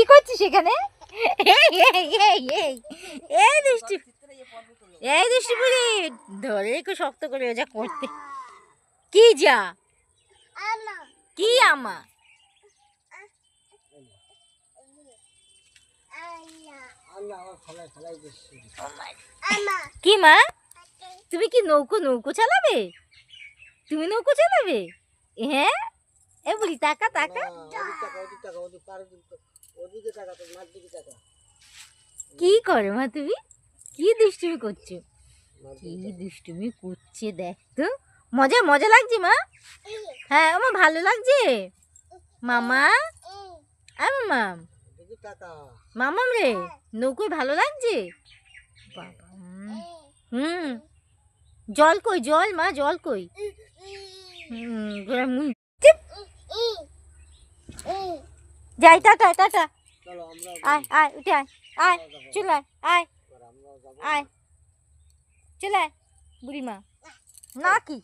কি করছিস সেখানে? এই দুষ্টু, এই দুষ্টু বুড়ি ধরে একটু শক্ত করে যা করতে। কি যা কি আমা? কি মা? তুমি কি নৌকো নৌকো চালাবে? তুমি নৌকো চালাবে? হ্যাঁ, এ বুড়ি টাকা টাকা। কি করো মা তুমি? কি দুষ্টুমি করছো? কি দুষ্টুমি করছে দেখ তো। মজা মজা লাগছে মা? হ্যাঁ আমার ভালো লাগছে মামা। মামা মামাম রে, নৌকোয় ভালো লাগছে বাবা। হুম, জল কই? জল মা, জল কই? যাই, টাটা টাটা। আয় আয় উঠে আয়, আয় চলে আয়, আয় আয় চলে আয় বুড়িমা। না কি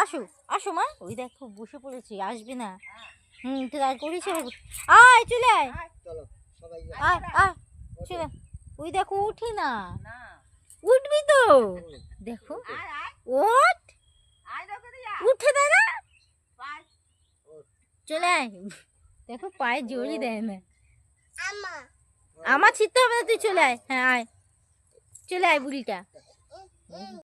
আসো আসো মা। ওই দেখো বসে পড়েছি, আসবে না। ট্রাই করেছি। আয় চলে আয়, আয় আয় চলে। ওই দেখো উঠি না। উঠবি তো, দেখো ওঠ, উঠে দাঁড়া, চলে আয়। দেখো পায়ে জড়ি দেয় না। আমার ছিটতে হবে না, তুই চলে আয়। হ্যাঁ আয়, চলে আয় বুড়িটা।